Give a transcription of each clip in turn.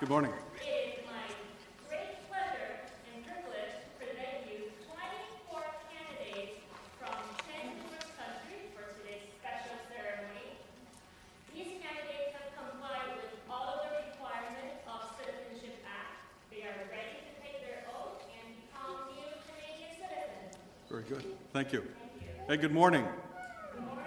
Good morning. It is my great pleasure and privilege to present you 24 candidates from 10 different countries for today's special ceremony. These candidates have complied with all of the requirements of Citizenship Act. They are ready to take their oath and become new Canadian citizens. Very good. Thank you. Thank you. Hey, good morning. Good morning.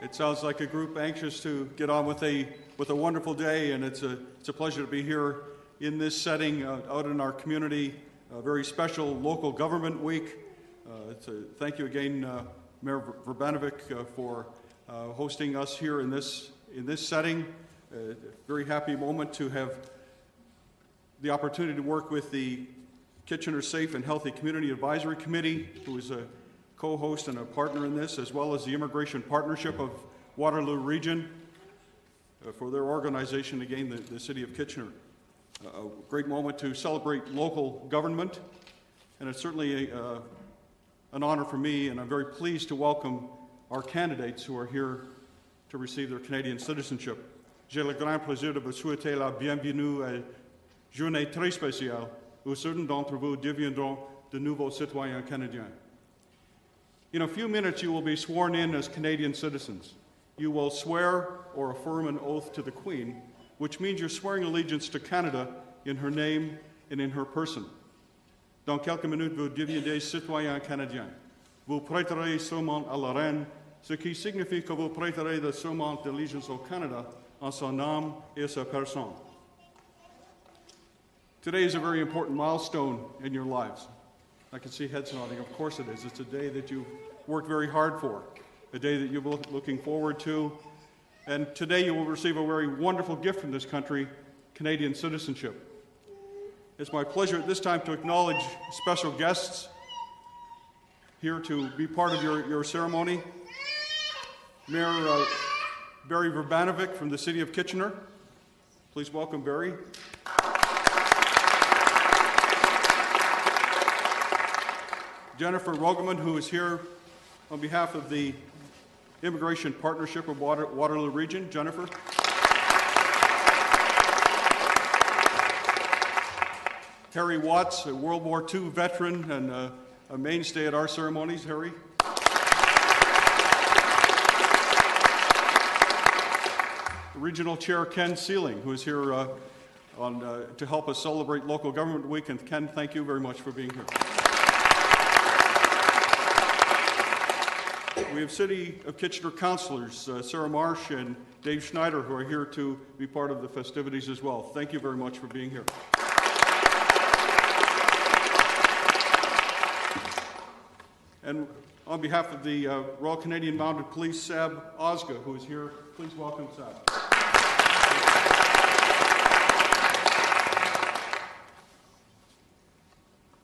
It sounds like a group anxious to get on with a wonderful day, and it's a pleasure to be here in this setting out in our community. A very special local government week. Thank you again, Mayor Verbanovic, for hosting us here in this setting. Very happy moment to have the opportunity to work with the Kitchener Safe and Healthy Community Advisory Committee, who is a co-host and a partner in this, as well as the Immigration Partnership of Waterloo Region, for their organization, again, the City of Kitchener. A great moment to celebrate local government, and it's certainly an honor for me, and I'm very pleased to welcome our candidates who are here to receive their Canadian citizenship. J'ai le grand plaisir de vous souhaiter la bienvenue à une journée très spéciale où certains d'entre vous deviendront de nouveaux citoyens canadiens. In a few minutes, you will be sworn in as Canadian citizens. You will swear or affirm an oath to the Queen, which means you're swearing allegiance to Canada in her name and in her person. Dans quelques minutes, vous deviendrez citoyen canadien. Vous prêterez serment à la reine, ce qui signifie que vous prêterez le serment d'allégeance au Canada en son âme et à sa personne. Today is a very important milestone in your lives. I can see heads nodding. Of course it is. It's a day that you've worked very hard for, a day that you're looking forward to. And today you will receive a very wonderful gift from this country, Canadian citizenship. It's my pleasure at this time to acknowledge special guests here to be part of your ceremony. Mayor Barry Verbanovic from the City of Kitchener. Please welcome Barry. Jennifer Rogeman, who is here on behalf of the Immigration Partnership of Waterloo Region. Jennifer. Harry Watts, a World War II veteran and a mainstay at our ceremonies. Harry. Regional Chair Ken Sealing, who is here to help us celebrate Local Government Week. And Ken, thank you very much for being here. We have City of Kitchener councillors, Sarah Marsh and Dave Schneider, who are here to be part of the festivities as well. Thank you very much for being here. And on behalf of the Royal Canadian Mounted Police, Sab Osga, who is here, please welcome Sab.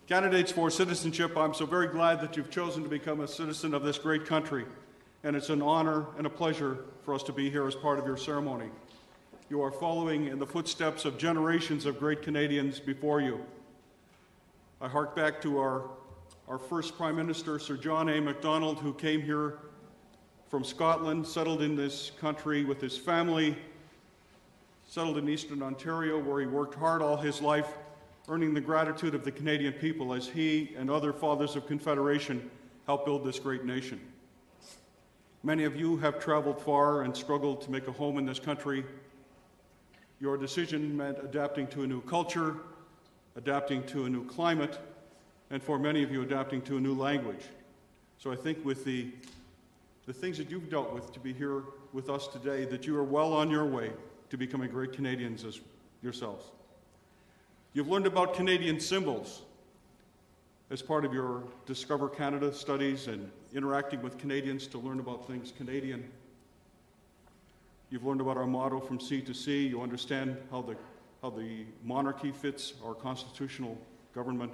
Candidates for citizenship, I'm so very glad that you've chosen to become a citizen of this great country, and it's an honor and a pleasure for us to be here as part of your ceremony. You are following in the footsteps of generations of great Canadians before you. I hark back to our first Prime Minister, Sir John A. Macdonald, who came here from Scotland, settled in this country with his family, settled in Eastern Ontario, where he worked hard all his life, earning the gratitude of the Canadian people as he and other fathers of Confederation helped build this great nation. Many of you have traveled far and struggled to make a home in this country. Your decision meant adapting to a new culture, adapting to a new climate, and for many of you, adapting to a new language. So I think with the things that you've dealt with to be here with us today, that you are well on your way to becoming great Canadians as yourselves. You've learned about Canadian symbols as part of your Discover Canada studies and interacting with Canadians to learn about things Canadian. You've learned about our motto, from sea to sea. You understand how the monarchy fits our constitutional government.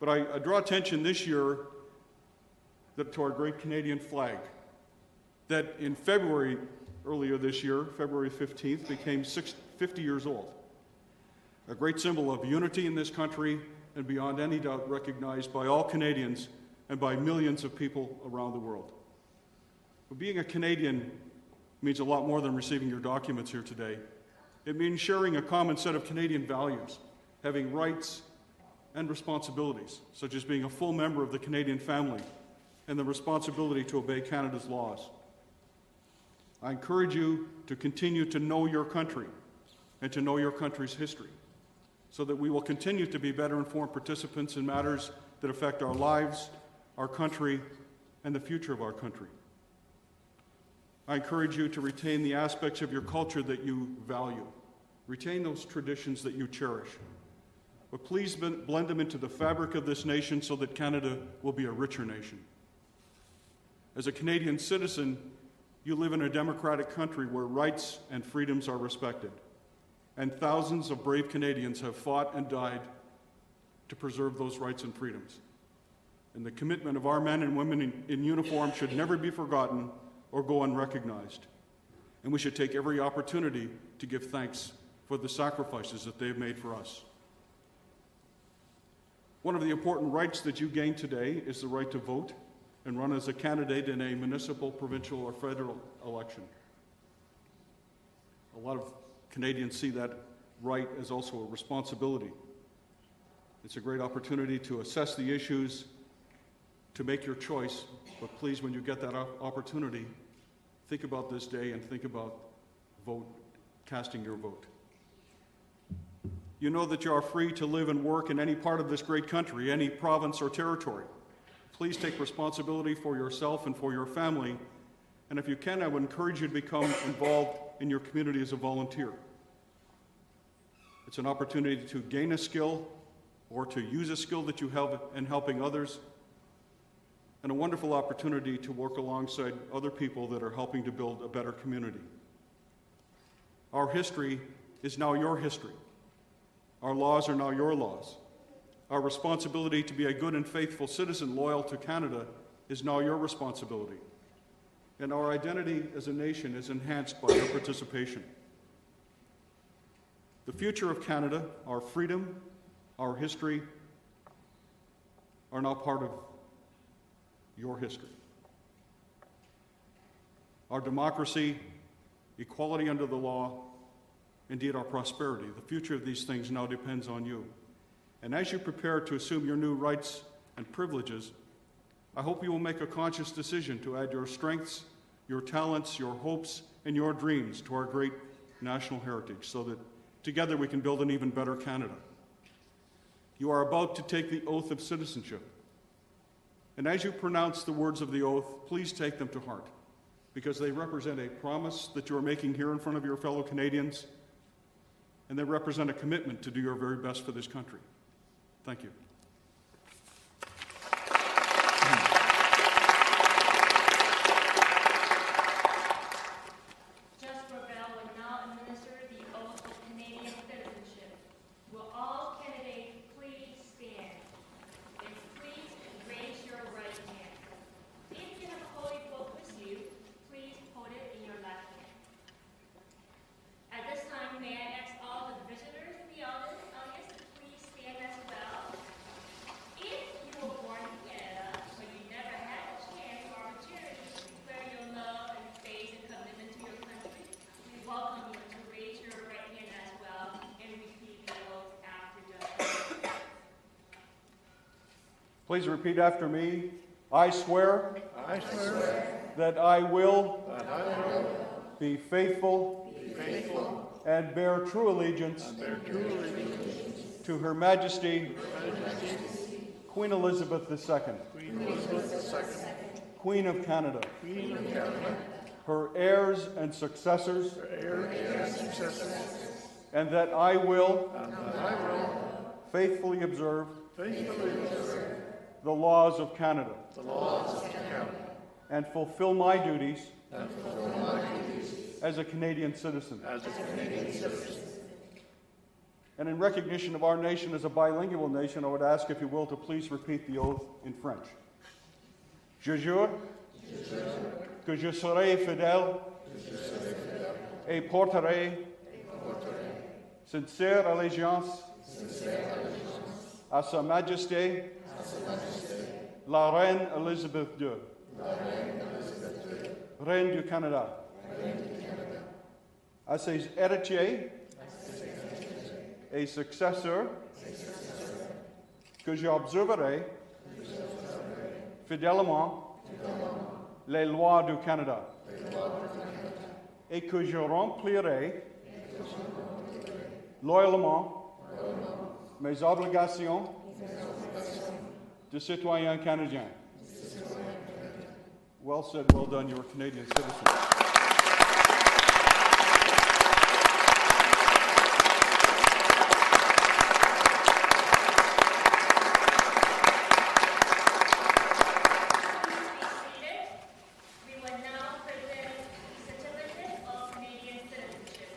But I draw attention this year to our great Canadian flag, that in February, earlier this year, February 15th, became 50 years old. A great symbol of unity in this country, and beyond any doubt recognized by all Canadians and by millions of people around the world. But being a Canadian means a lot more than receiving your documents here today. It means sharing a common set of Canadian values, having rights and responsibilities, such as being a full member of the Canadian family and the responsibility to obey Canada's laws. I encourage you to continue to know your country and to know your country's history, so that we will continue to be better informed participants in matters that affect our lives, our country, and the future of our country. I encourage you to retain the aspects of your culture that you value. Retain those traditions that you cherish. But please blend them into the fabric of this nation so that Canada will be a richer nation. As a Canadian citizen, you live in a democratic country where rights and freedoms are respected. And thousands of brave Canadians have fought and died to preserve those rights and freedoms. And the commitment of our men and women in uniform should never be forgotten or go unrecognized. And we should take every opportunity to give thanks for the sacrifices that they've made for us. One of the important rights that you gain today is the right to vote and run as a candidate in a municipal, provincial, or federal election. A lot of Canadians see that right as also a responsibility. It's a great opportunity to assess the issues, to make your choice, but please, when you get that opportunity, think about this day and think about casting your vote. You know that you are free to live and work in any part of this great country, any province or territory. Please take responsibility for yourself and for your family, and if you can, I would encourage you to become involved in your community as a volunteer. It's an opportunity to gain a skill or to use a skill that you have in helping others, and a wonderful opportunity to work alongside other people that are helping to build a better community. Our history is now your history. Our laws are now your laws. Our responsibility to be a good and faithful citizen loyal to Canada is now your responsibility. And our identity as a nation is enhanced by your participation. The future of Canada, our freedom, our history, are now part of your history. Our democracy, equality under the law, indeed our prosperity, the future of these things now depends on you. And as you prepare to assume your new rights and privileges, I hope you will make a conscious decision to add your strengths, your talents, your hopes, and your dreams to our great national heritage so that together we can build an even better Canada. You are about to take the oath of citizenship. And as you pronounce the words of the oath, please take them to heart, because they represent a promise that you are making here in front of your fellow Canadians, and they represent a commitment to do your very best for this country. Thank you. Please repeat after me. I swear, that I will, be faithful, and bear true allegiance, to Her Majesty, Queen Elizabeth II, Queen of Canada, her heirs and successors, and that I will, faithfully observe the laws of Canada, and fulfill my duties, as a Canadian citizen. And in recognition of our nation as a bilingual nation, I would ask, if you will, to please repeat the oath in French. Je jure que je serai fidèle et porterai sincère allégeance à Sa Majesté, la Reine Elizabeth II, Reine du Canada, à ses héritiers et successeur que j'observerai fidèlement les lois du Canada et que je remplirai loyalement mes obligations de citoyen canadien. Well said, well done, you're a Canadian citizen. We will now present the Certificate of Canadian Citizenship.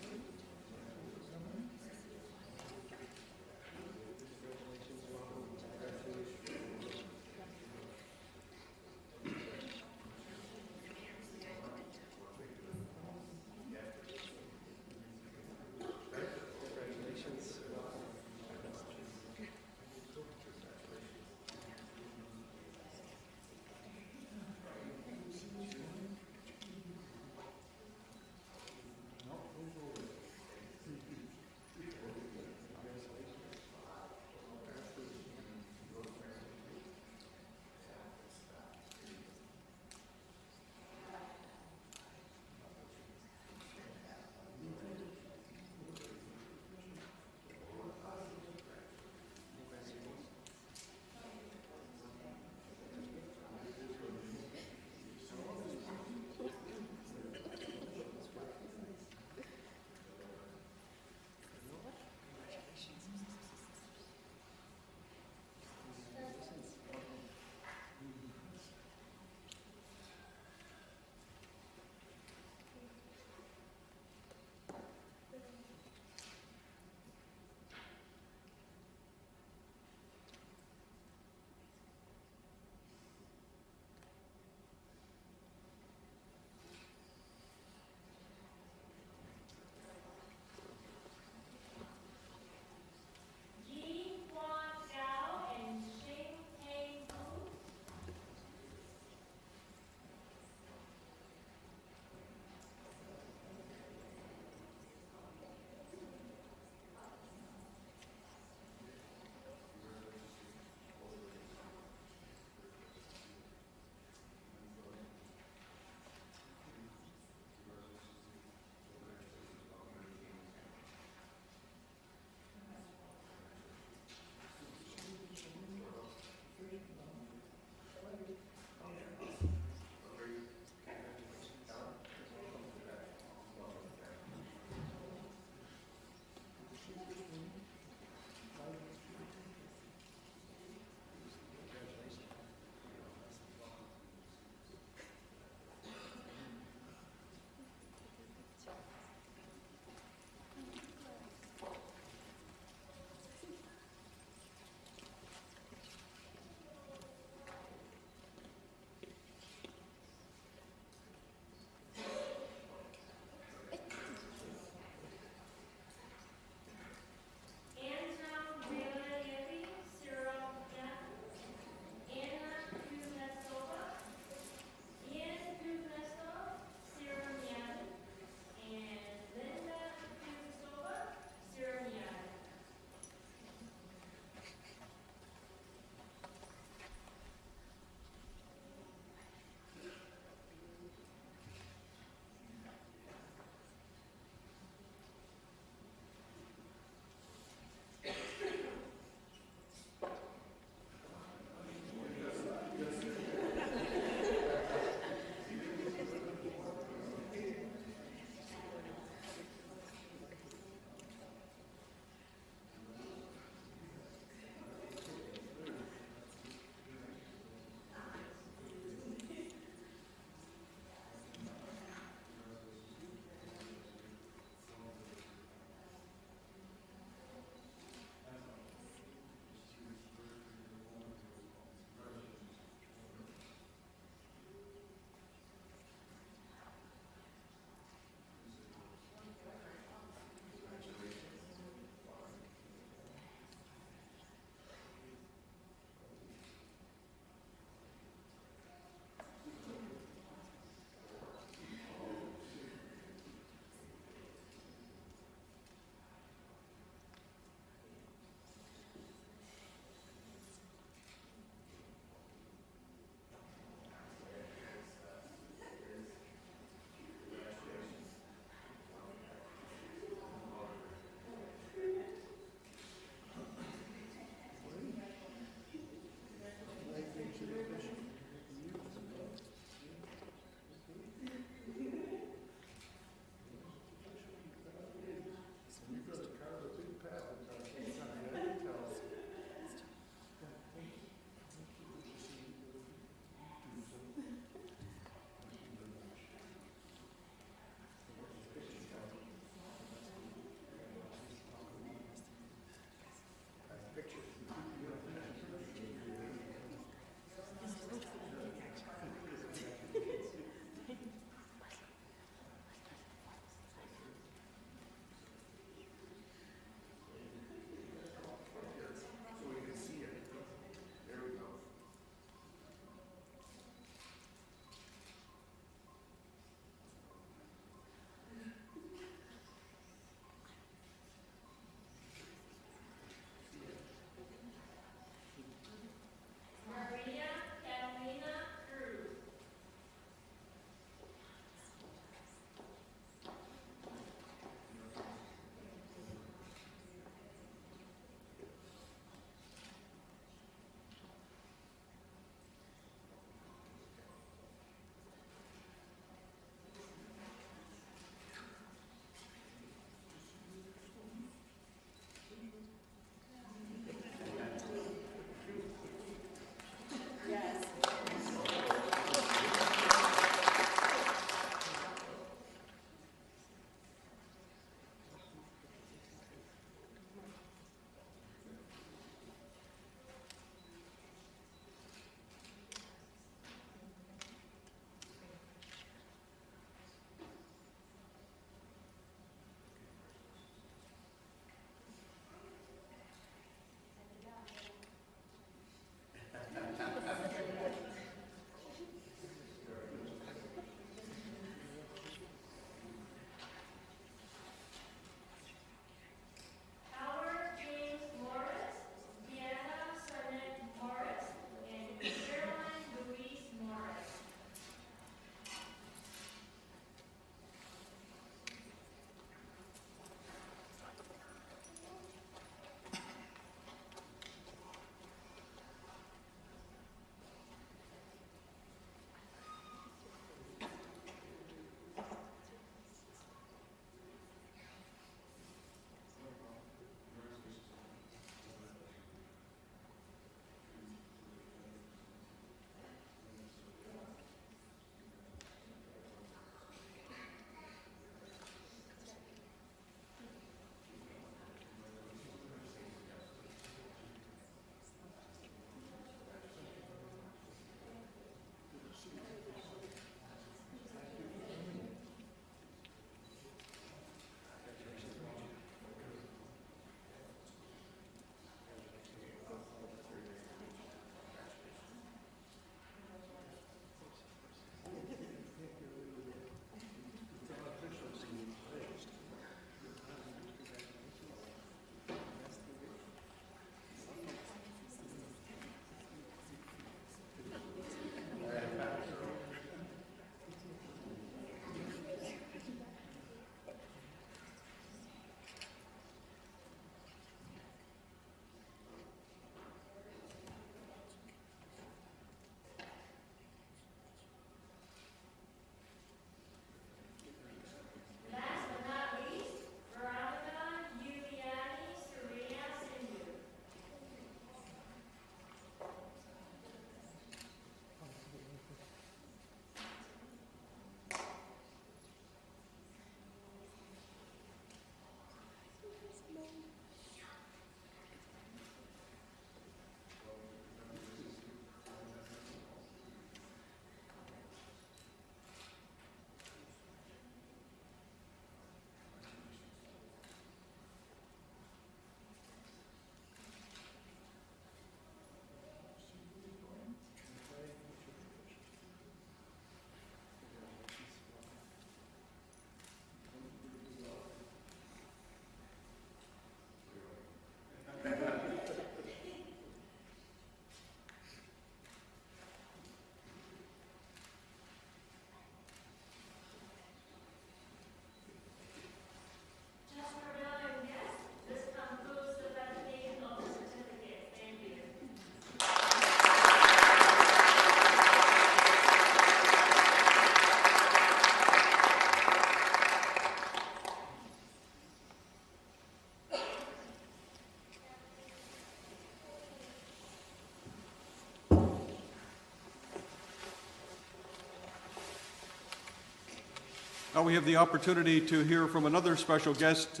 Now we have the opportunity to hear from another special guest,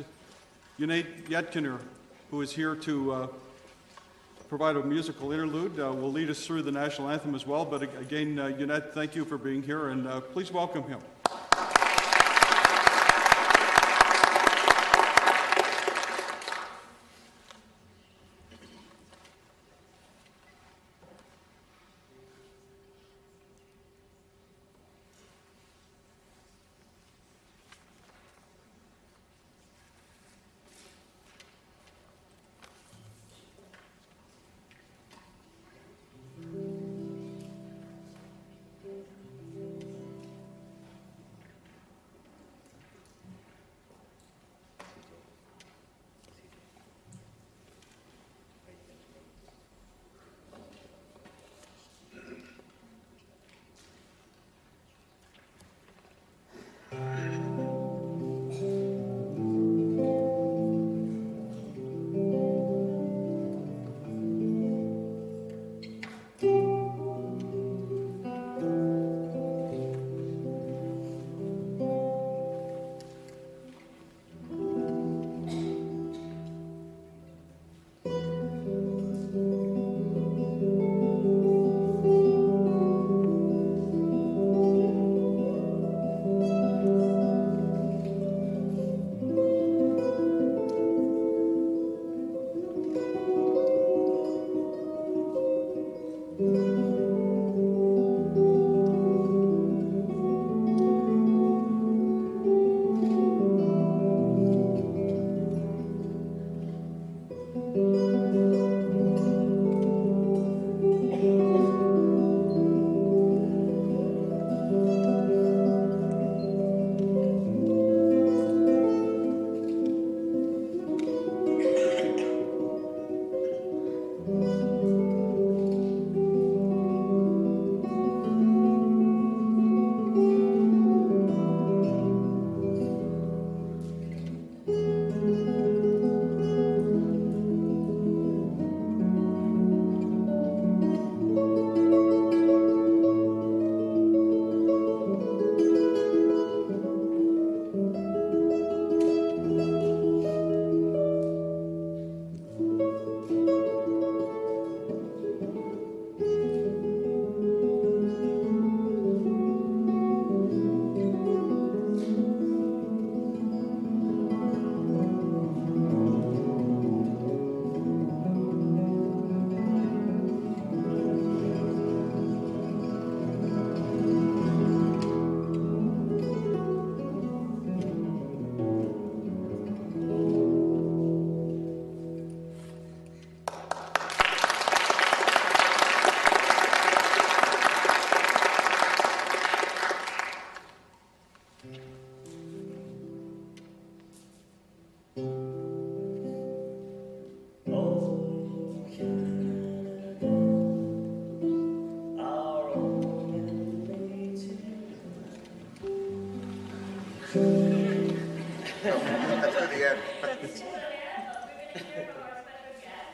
Unait Yetkinner, who is here to provide a musical interlude. Will lead us through the national anthem as well. But again, Unait, thank you for being here, and please welcome him.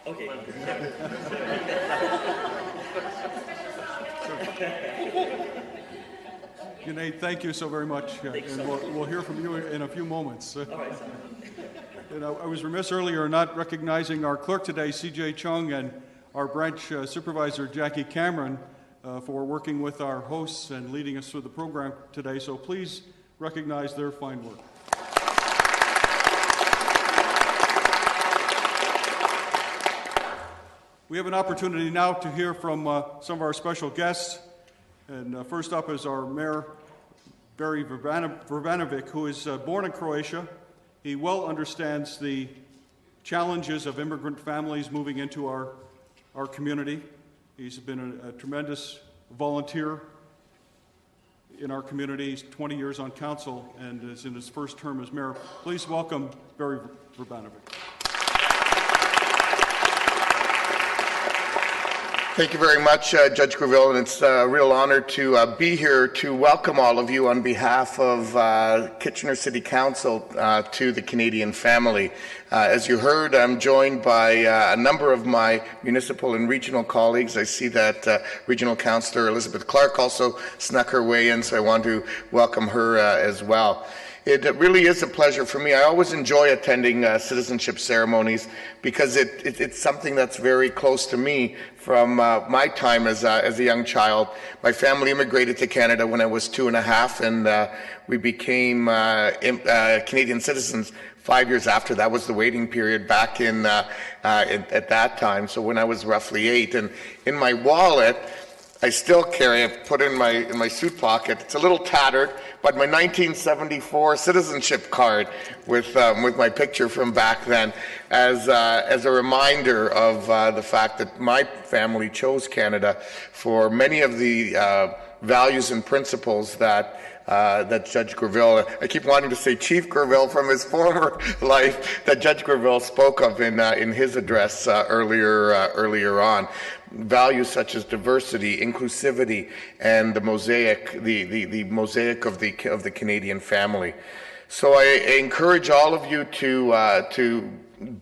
Okay. Unait, thank you so very much, and we'll hear from you in a few moments. All right. And I was remiss earlier not recognizing our clerk today, C.J. Chung, and our branch supervisor, Jackie Cameron, for working with our hosts and leading us through the program today. So please recognize their fine work. We have an opportunity now to hear from some of our special guests. And first up is our Mayor, Barry Verbanovic, who is born in Croatia. He well understands the challenges of immigrant families moving into our community. He's been a tremendous volunteer in our community. He's 20 years on council and is in his first term as mayor. Please welcome Barry Verbanovic. Thank you very much, Judge Graville, and it's a real honor to be here to welcome all of you on behalf of Kitchener City Council to the Canadian family. As you heard, I'm joined by a number of my municipal and regional colleagues. I see that Regional Councillor Elizabeth Clark also snuck her way in, so I want to welcome her as well. It really is a pleasure for me. I always enjoy attending citizenship ceremonies because it's something that's very close to me from my time as a young child. My family immigrated to Canada when I was 2.5, and we became Canadian citizens 5 years after. That was the waiting period back at that time, so when I was roughly 8. And in my wallet, I still carry it, put it in my suit pocket. It's a little tattered, but my 1974 citizenship card with my picture from back then, as a reminder of the fact that my family chose Canada for many of the values and principles that Judge Graville, I keep wanting to say Chief Graville from his former life, that Judge Graville spoke of in his address earlier on. Values such as diversity, inclusivity, and the mosaic of the Canadian family. So I encourage all of you to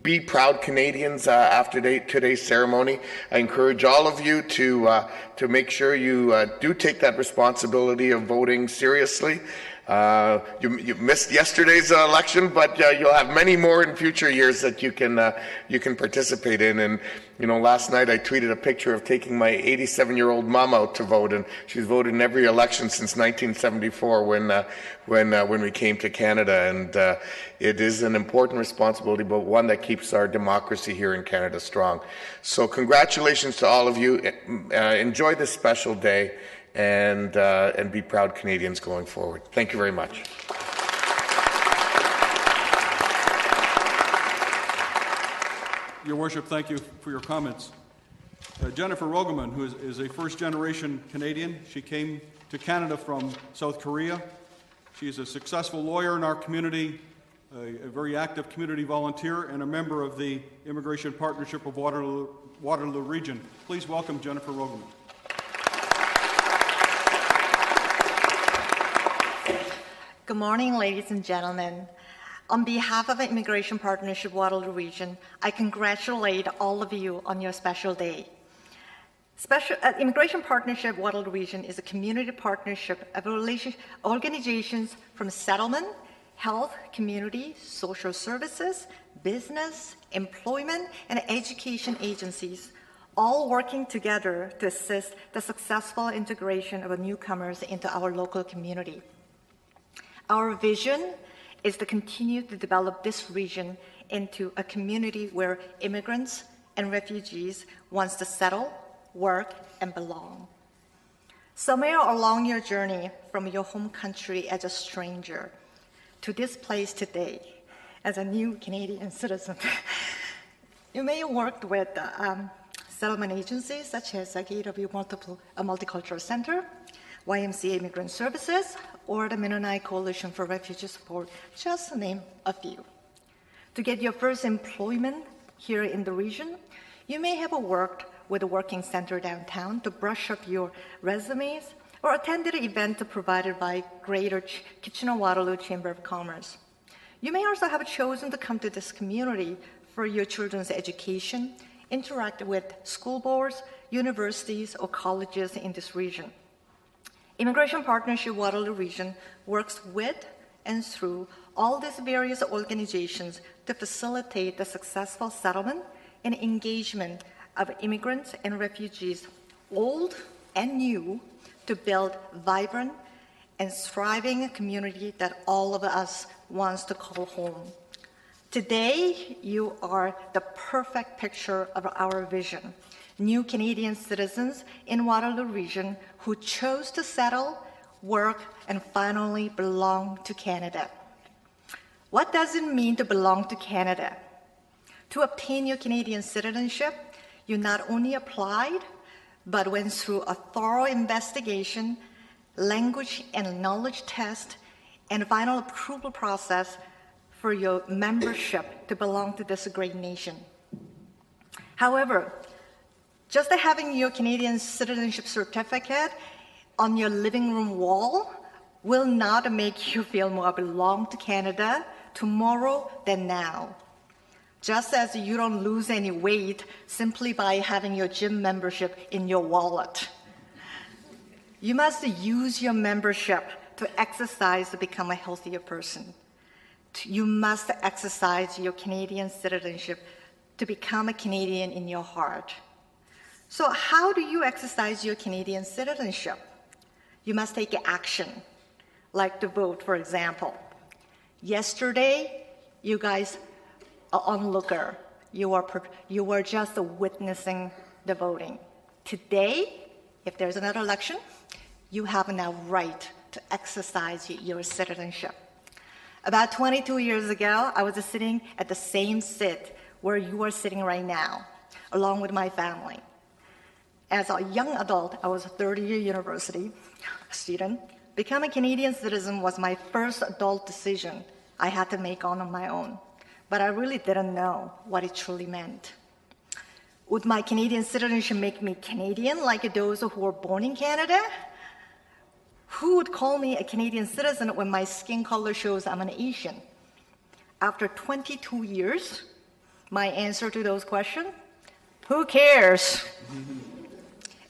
be proud Canadians after today's ceremony. I encourage all of you to make sure you do take that responsibility of voting seriously. You missed yesterday's election, but you'll have many more in future years that you can participate in. And last night I tweeted a picture of taking my 87-year-old mom out to vote, and she's voted in every election since 1974 when we came to Canada. And it is an important responsibility, but one that keeps our democracy here in Canada strong. So congratulations to all of you. Enjoy this special day. And be proud Canadians going forward. Thank you very much. Your Worship, thank you for your comments. Jennifer Rogeman, who is a first-generation Canadian. She came to Canada from South Korea. She is a successful lawyer in our community, a very active community volunteer, and a member of the Immigration Partnership of Waterloo Region. Please welcome Jennifer Rogeman. Good morning, ladies and gentlemen. On behalf of the Immigration Partnership Waterloo Region, I congratulate all of you on your special day. Immigration Partnership Waterloo Region is a community partnership of organizations from settlement, health, community, social services, business, employment, and education agencies, all working together to assist the successful integration of newcomers into our local community. Our vision is to continue to develop this region into a community where immigrants and refugees want to settle, work, and belong. Somewhere along your journey from your home country as a stranger to this place today as a new Canadian citizen, you may have worked with settlement agencies such as KW Multicultural Center, YMCA Immigrant Services, or the Mennonite Coalition for Refugee Support, just to name a few. To get your first employment here in the region, you may have worked with a working center downtown to brush up your resumes, or attended an event provided by Greater Kitchener-Waterloo Chamber of Commerce. You may also have chosen to come to this community for your children's education, interact with school boards, universities, or colleges in this region. Immigration Partnership Waterloo Region works with and through all these various organizations to facilitate the successful settlement and engagement of immigrants and refugees, old and new, to build vibrant and thriving community that all of us wants to call home. Today, you are the perfect picture of our vision. New Canadian citizens in Waterloo Region who chose to settle, work, and finally belong to Canada. What does it mean to belong to Canada? To obtain your Canadian citizenship, you not only applied, but went through a thorough investigation, language and knowledge test, and final approval process for your membership to belong to this great nation. However, Just having your Canadian citizenship certificate on your living room wall will not make you feel more belong to Canada tomorrow than now. Just as you don't lose any weight simply by having your gym membership in your wallet. You must use your membership to exercise to become a healthier person. You must exercise your Canadian citizenship to become a Canadian in your heart. So how do you exercise your Canadian citizenship? You must take action, like to vote, for example. Yesterday, you guys are onlooker. You were just witnessing the voting. Today, if there's another election, you have now right to exercise your citizenship. About 22 years ago, I was sitting at the same seat where you are sitting right now, along with my family. As a young adult, I was a third-year university student. Becoming a Canadian citizen was my first adult decision I had to make on my own, but I really didn't know what it truly meant. Would my Canadian citizenship make me Canadian like those who were born in Canada? Who would call me a Canadian citizen when my skin color shows I'm an Asian? After 22 years, my answer to those questions, who cares?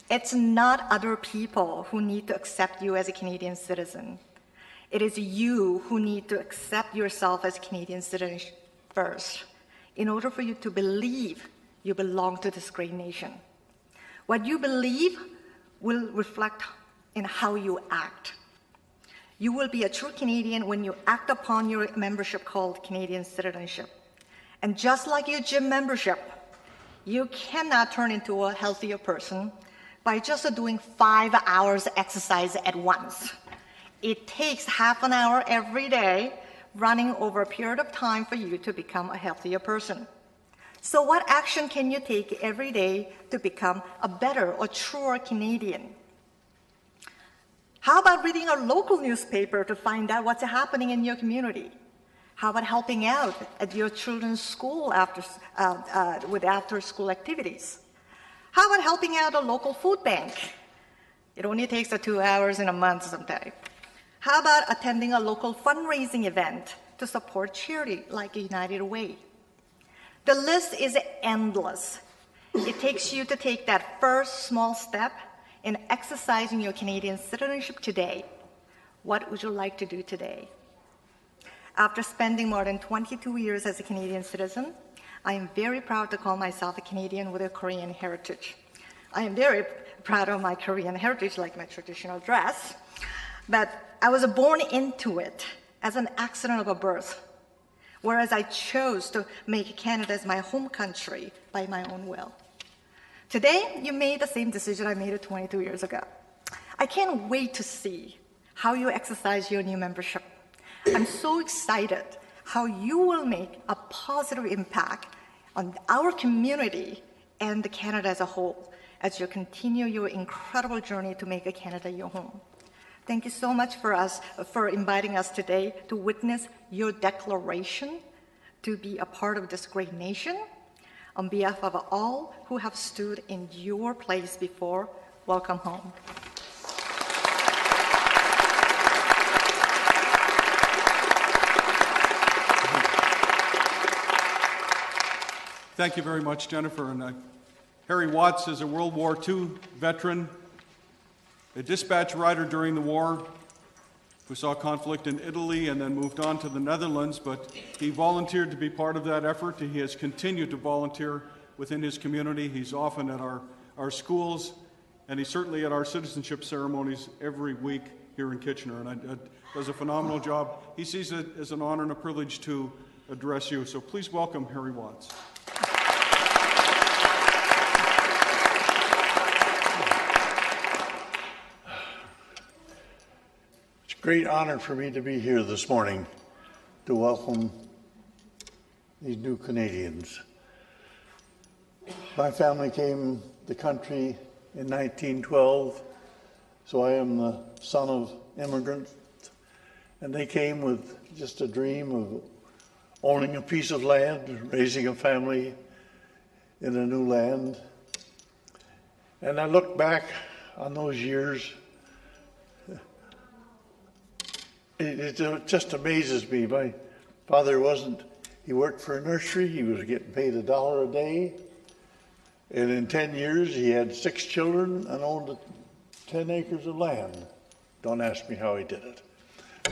It's not other people who need to accept you as a Canadian citizen. It is you who need to accept yourself as a Canadian citizen first, in order for you to believe you belong to this great nation. What you believe will reflect in how you act. You will be a true Canadian when you act upon your membership called Canadian citizenship. And just like your gym membership, you cannot turn into a healthier person by just doing 5 hours exercise at once. It takes half an hour every day running over a period of time for you to become a healthier person. So what action can you take every day to become a better or truer Canadian? How about reading a local newspaper to find out what's happening in your community? How about helping out at your children's school with after-school activities? How about helping out a local food bank? It only takes 2 hours in a month sometime. How about attending a local fundraising event to support charity like United Way? The list is endless. It takes you to take that first small step in exercising your Canadian citizenship today. What would you like to do today? After spending more than 22 years as a Canadian citizen, I am very proud to call myself a Canadian with a Korean heritage. I am very proud of my Korean heritage, like my traditional dress, but I was born into it as an accident of a birth, whereas I chose to make Canada as my home country by my own will. Today, you made the same decision I made 22 years ago. I can't wait to see how you exercise your new membership. I'm so excited how you will make a positive impact on our community and Canada as a whole as you continue your incredible journey to make Canada your home. Thank you so much for inviting us today to witness your declaration to be a part of this great nation. On behalf of all who have stood in your place before, welcome home. Thank you very much, Jennifer. And Harry Watts is a World War II veteran, a dispatch rider during the war who saw conflict in Italy and then moved on to the Netherlands, but he volunteered to be part of that effort. He has continued to volunteer within his community. He's often at our schools, and he's certainly at our citizenship ceremonies every week here in Kitchener, and does a phenomenal job. He sees it as an honor and a privilege to address you, so please welcome Harry Watts. Great honor for me to be here this morning to welcome these new Canadians. My family came to the country in 1912, so I am the son of immigrants, and they came with just a dream of owning a piece of land, raising a family in a new land. And I look back on those years, it just amazes me. My father he worked for a nursery, he was getting paid $1 a day, and in 10 years he had 6 children and owned 10 acres of land. Don't ask me how he did it.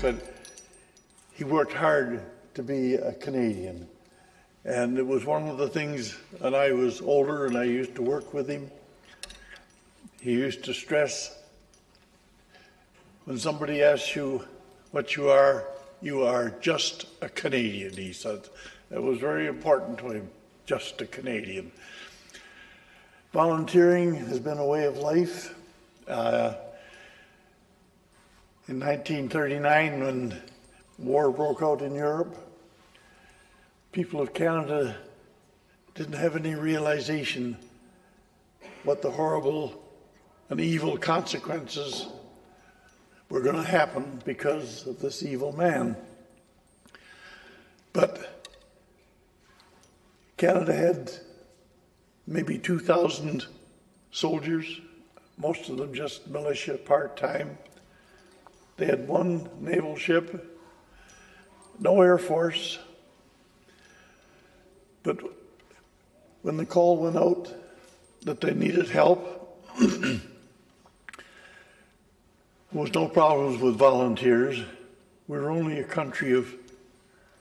But he worked hard to be a Canadian. And it was one of the things, and I was older and I used to work with him, he used to stress, when somebody asks you what you are just a Canadian, he said. It was very important to him, just a Canadian. Volunteering has been a way of life. In 1939, when war broke out in Europe, people of Canada didn't have any realization what the horrible and evil consequences were going to happen because of this evil man. But Canada had maybe 2,000 soldiers, most of them just militia part-time. They had 1 naval ship, no air force. But when the call went out that they needed help, there was no problems with volunteers. We were only a country of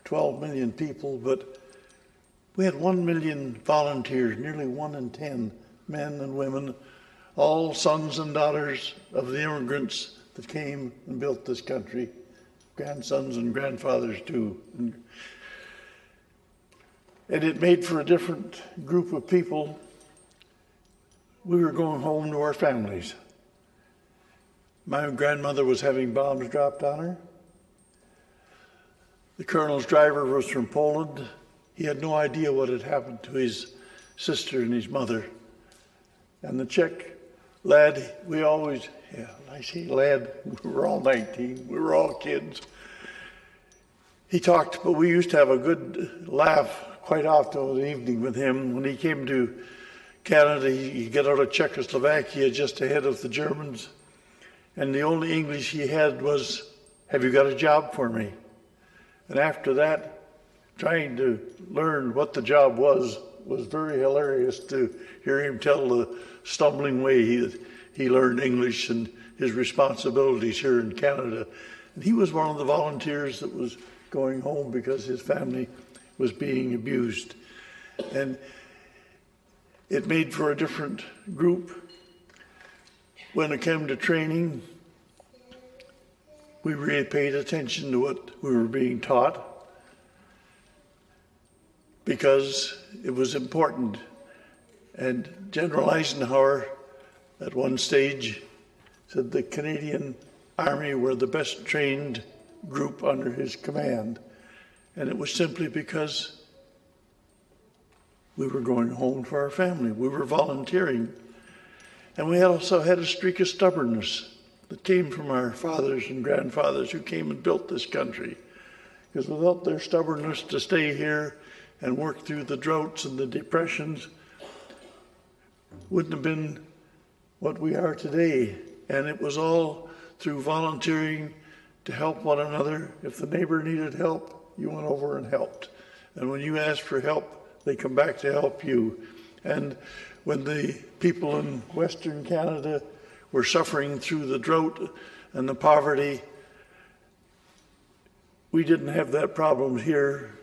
12 million people, but we had 1 million volunteers, nearly 1 in 10 men and women, all sons and daughters of the immigrants that came and built this country, grandsons and grandfathers too. And it made for a different group of people. We were going home to our families. My grandmother was having bombs dropped on her. The colonel's driver was from Poland. He had no idea what had happened to his sister and his mother. And the Czech lad, I say lad, we were all 19, we were all kids. He talked, but we used to have a good laugh quite often in the evening with him. When he came to Canada, he got out of Czechoslovakia just ahead of the Germans. And the only English he had was, "Have you got a job for me?" And after that, trying to learn what the job was very hilarious to hear him tell the stumbling way he learned English and his responsibilities here in Canada. And he was one of the volunteers that was going home because his family was being abused. And it made for a different group. When it came to training, we really paid attention to what we were being taught because it was important. And General Eisenhower, at one stage, said the Canadian Army were the best trained group under his command. And it was simply because we were going home for our family. We were volunteering. And we also had a streak of stubbornness that came from our fathers and grandfathers who came and built this country. Because without their stubbornness to stay here and work through the droughts and the depressions, wouldn't have been what we are today. And it was all through volunteering to help one another. If the neighbor needed help, you went over and helped. And when you asked for help, they come back to help you. And when the people in Western Canada were suffering through the drought and the poverty, we didn't have that problem here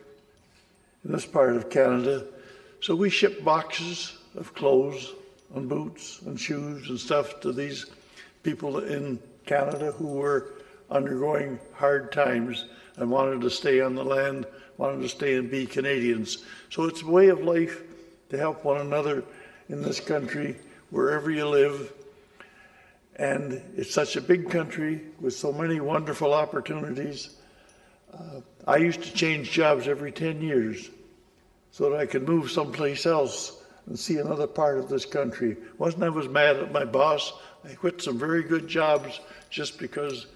in this part of Canada. So we shipped boxes of clothes and boots and shoes and stuff to these people in Canada who were undergoing hard times and wanted to stay on the land, wanted to stay and be Canadians. So it's a way of life to help one another in this country, wherever you live. And it's such a big country with so many wonderful opportunities. I used to change jobs every 10 years so that I could move someplace else and see another part of this country. Wasn't I was mad at my boss. I quit some very good jobs just because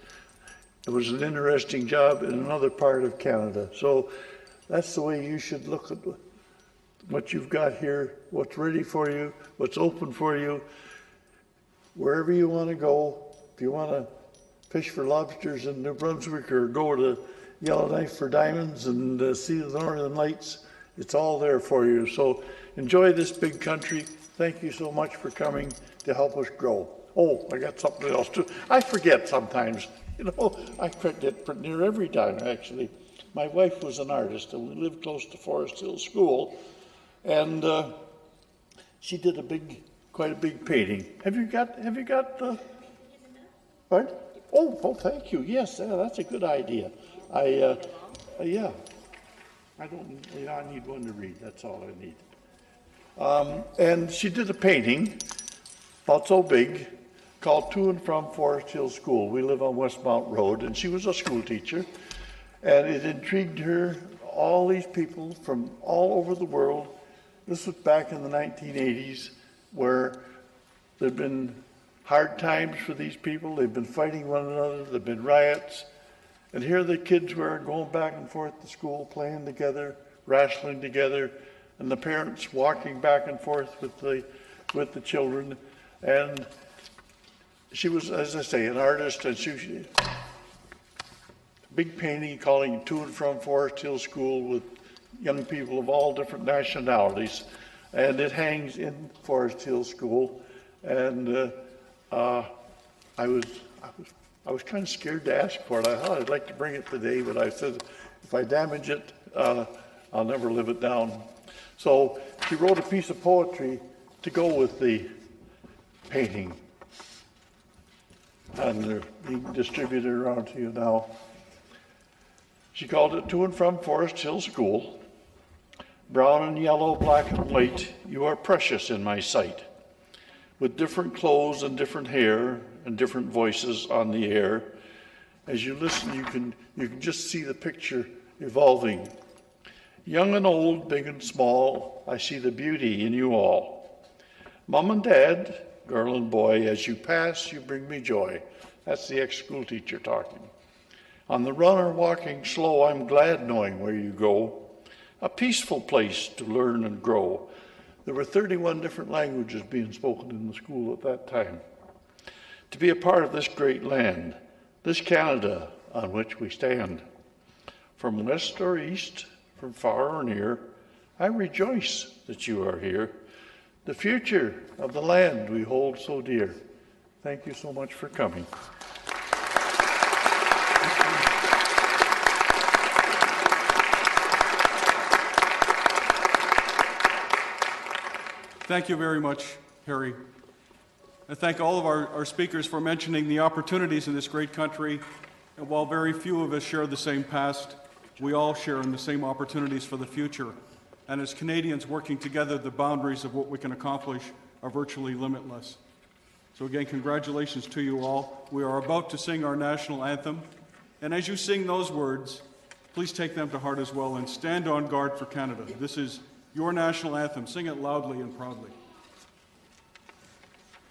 it was an interesting job in another part of Canada. So that's the way you should look at what you've got here, what's ready for you, what's open for you. wherever you want to go, if you want to fish for lobsters in New Brunswick or go to Yellowknife for diamonds and see the Northern Lights, it's all there for you. So enjoy this big country. Thank you so much for coming to help us grow. Oh, I got something else too. I forget sometimes. You know, I forget pretty near every time, actually. My wife was an artist, and we lived close to Forest Hill School, and she did quite a big painting. Have you got what? Oh, thank you. Yes, that's a good idea. Yeah. I need one to read. That's all I need. And she did a painting, about so big, called To and From Forest Hill School. We live on Westmount Road, and she was a school teacher, and it intrigued her, all these people from all over the world. This was back in the 1980s, where there'd been hard times for these people. They've been fighting one another. There've been riots. And here the kids were going back and forth to school, playing together, wrestling together, and the parents walking back and forth with the children. And she was, as I say, an artist, and she big painting calling To and From Forest Hill School with young people of all different nationalities, and it hangs in Forest Hill School. And I was kind of scared to ask for it. I thought I'd like to bring it today, but I said if I damage it, I'll never live it down. So she wrote a piece of poetry to go with the painting, and they're being distributed around to you now. She called it To and From Forest Hill School. Brown and yellow, black and white, you are precious in my sight. With different clothes and different hair and different voices on the air, as you listen, you can just see the picture evolving. Young and old, big and small, I see the beauty in you all. Mom and Dad, girl and boy, as you pass, you bring me joy. That's the ex-school teacher talking. On the run or walking slow, I'm glad knowing where you go. A peaceful place to learn and grow. There were 31 different languages being spoken in the school at that time. To be a part of this great land, this Canada on which we stand. From west or east, from far or near, I rejoice that you are here. The future of the land we hold so dear. Thank you so much for coming. Thank you very much, Harry. I thank all of our speakers for mentioning the opportunities in this great country. And while very few of us share the same past, we all share in the same opportunities for the future. And as Canadians working together, the boundaries of what we can accomplish are virtually limitless. So again, congratulations to you all. We are about to sing our national anthem. And as you sing those words, please take them to heart as well and stand on guard for Canada. This is your national anthem. Sing it loudly and proudly.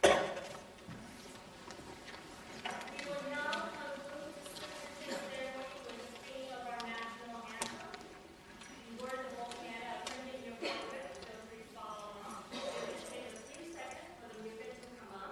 We will now conclude the Citizenship Ceremony with the singing of our national anthem. The words of Old Canada are printed in your portrait. Feel free to follow along. It will take a few seconds for the music to come on.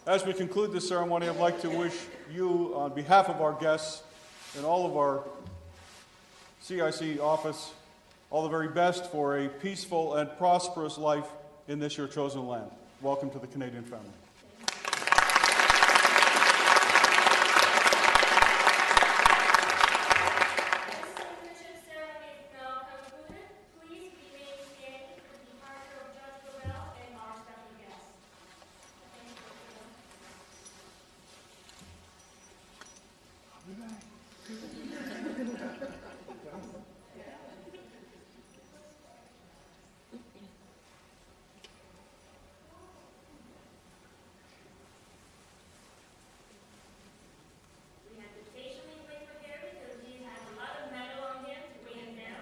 As we conclude this ceremony, I'd like to wish you, on behalf of our guests and all of our CIC office, all the very best for a peaceful and prosperous life in this your chosen land. Welcome to the Canadian family. Citizenship ceremony is now concluded. Please remain standing for the departure of Judge Gravel and our special guests. Thank We have to patiently wait for Harry because he has a lot of metal on him to bring him down.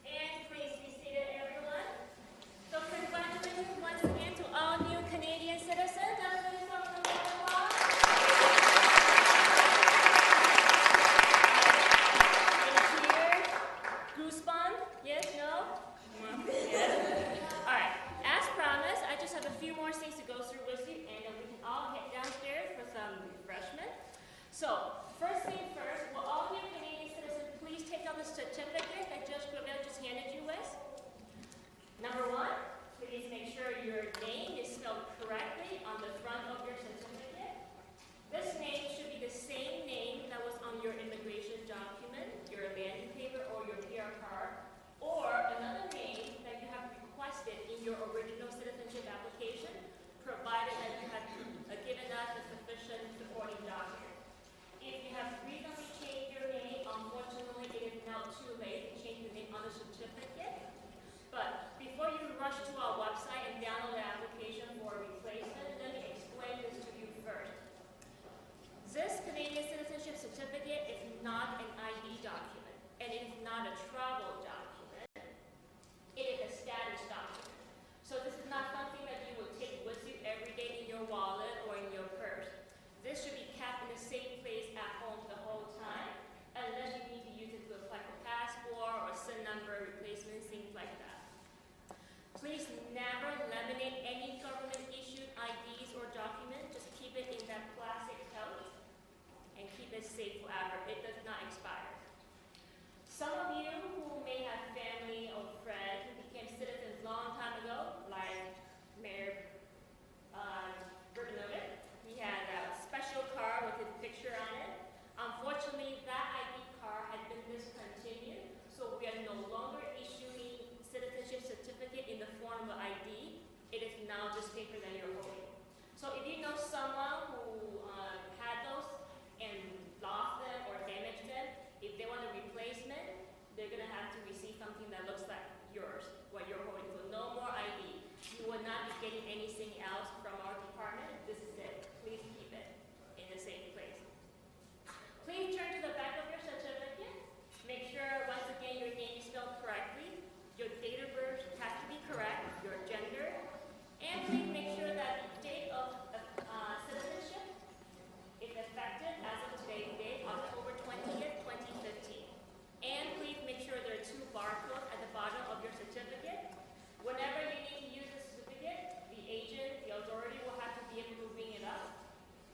And please be seated, everyone. So congratulations once again to all new Canadian citizens. Everybody come from the applause. Any cheers? Goosebumps? Yes? No? Yes? All right. As promised, I just have a few more things to go through with you, and then we can all head downstairs for some refreshment. So, first thing first, will all new Canadian citizens please take out the certificate that Judge Gravel just handed you with? Number one, please make sure your name is spelled correctly on the front of your certificate. This name should be the same name that was on your immigration document, your landing paper, or your PR card, or another name that you have requested in your original citizenship application, provided that you have given us a sufficient supporting document. If you have recently changed your name, unfortunately, it is now too late to change the name on the certificate. But before you rush to our website and download the application for a replacement, let me explain this to you first. This Canadian Citizenship Certificate is not an ID document, and it is not a travel document. It is a status document. So this is not something that you would take with you every day in your wallet or in your purse. This should be kept in the same place at home the whole time, unless you need to use it to apply for passport or SIN number replacement, things like that. Please never laminate any government-issued IDs or documents. Just keep it in that plastic pouch and keep it safe forever. It does not expire. Some of you who may have family or friends who became citizens a long time ago, like Mayor Berganovic, he had a special card with his picture on it. Unfortunately, that ID card has been discontinued, so we are no longer issuing citizenship certificate in the form of ID. It is now just paper that you're holding. So if you know someone who had those and lost them or damaged them, if they want a replacement, they're going to have to receive something that looks like yours, what you're holding. So no more ID. You will not be getting anything else from our department. This is it. Please keep it in the safe place. Please turn to the back of your certificate. Make sure, once again, your name is spelled correctly. Your date of birth has to be correct, your gender, and please make sure that the date of citizenship is effective as of today's date, October 20th, 2015. And please make sure there are 2 barcodes at the bottom of your certificate. Whenever you need to use the certificate, the agent, the authority will have to be able to ring it up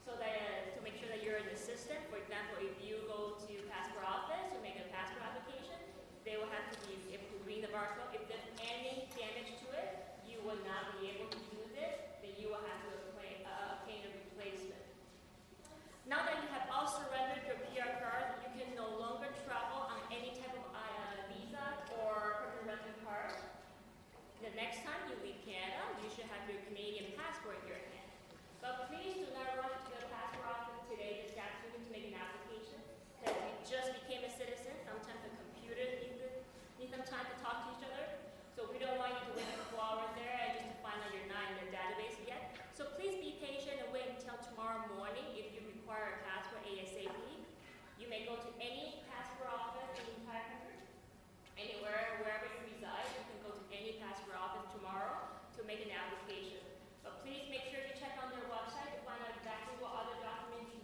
so that to make sure that you're in the system. For example, if you go to passport office to make a passport application, they will have to be able to ring the barcode. If there's any damage to it, you will not be able to use it, then you will have to obtain a replacement. Now that you have all surrendered your PR card, you can no longer travel on any type of visa or permanent resident card. The next time you leave Canada, you should have your Canadian passport in your hand. But please do not rush to the passport office today, this afternoon, to make an application, because you just became a citizen. Sometimes the computer needs some time to talk to each other. So we don't want you to wait for 4 hours there and just to find out you're not in the database yet. So please be patient and wait until tomorrow morning if you require a passport ASAP. You may go to any passport office in the entire country. Anywhere, wherever you reside, you can go to any passport office tomorrow to make an application. But please make sure you check on their website to find out exactly what other documents you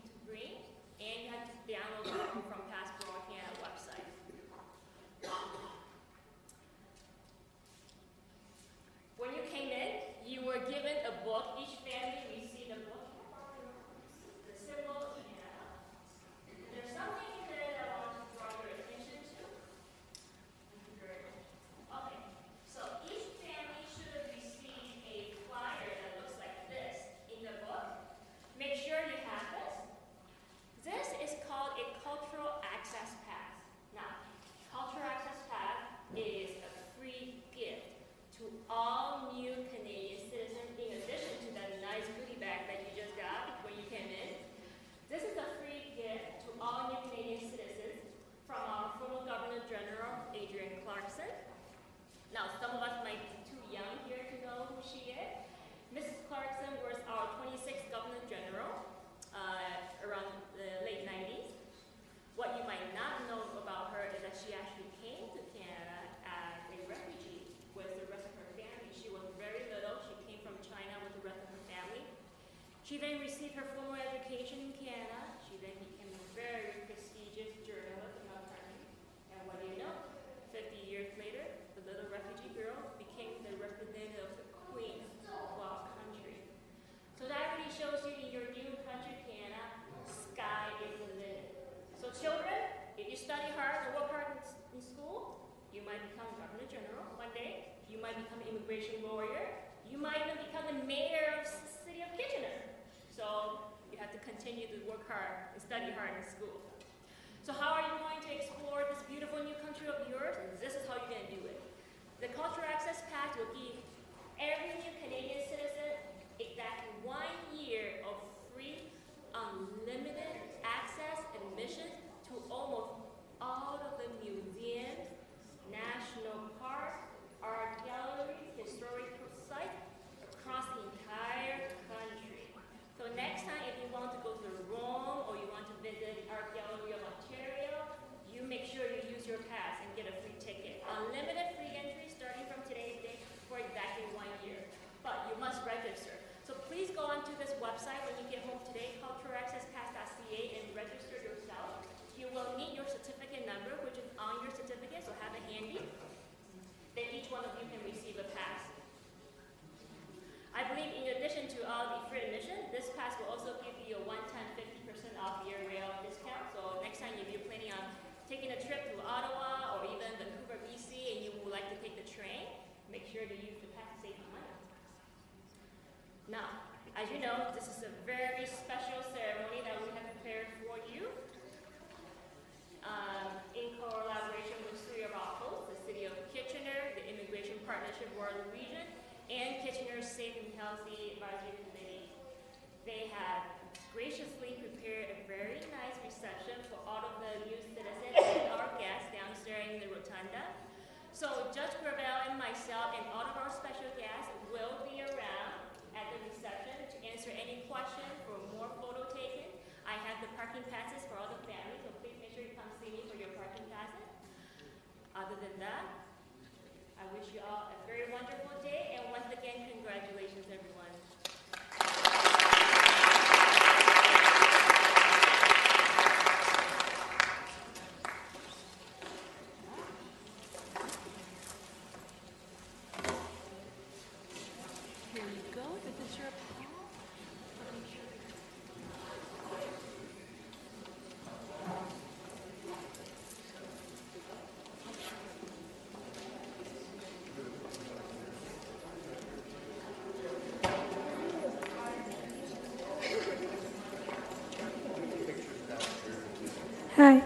She then received her formal education in Canada. She then became a very prestigious journalist in our country. And what do you know? 50 years later, the little refugee girl became the representative of the Queen of our country. So that really shows you in your new country, Canada, sky is the limit. So children, if you study hard and work hard in school, you might become a governor general one day. You might become an immigration lawyer. You might even become the mayor of the city of Kitchener. So you have to continue to work hard and study hard in school. So how are you going to explore this beautiful new country of yours? And this is how you're going to do it. The Cultural Access Pact will give every new Canadian citizen exactly 1 year of free, unlimited access admission to almost all of the museums, national parks, art galleries, historical sites across the entire country. So next time if you want to go to Rome or you want to visit Art Gallery of Ontario, you make sure you use your pass and get a free ticket. Unlimited free entry starting from today's date for exactly 1 year. But you must register. So please go onto this website when you get home today, culturalaccesspass.ca, and register yourself. You will need your certificate number, which is on your certificate, so have it handy. Then each one of you can receive a pass. I believe in addition to all the free admission, this pass will also give you a one-time 50% off your rail discount. So next time if you're planning on taking a trip to Ottawa or even Vancouver, BC, and you would like to take the train, make sure to use the pass to save money. Now, as you know, this is a very special ceremony that we have prepared for you in collaboration with three of our hosts, the City of Kitchener, the Immigration Partnership World Region, and Kitchener's Safe and Healthy Advisory Committee. They have graciously prepared a very nice reception for all of the new citizens and our guests downstairs in the rotunda. So Judge Gravel and myself and all of our special guests will be around at the reception to answer any questions or more photo taken. I have the parking passes for all the families, so please make sure you come see me for your parking passes. Other than that, I wish you all a very wonderful day, and once again, congratulations, everyone. Here you go. This is your Hi.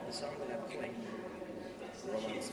The song that I'm playing, Romance.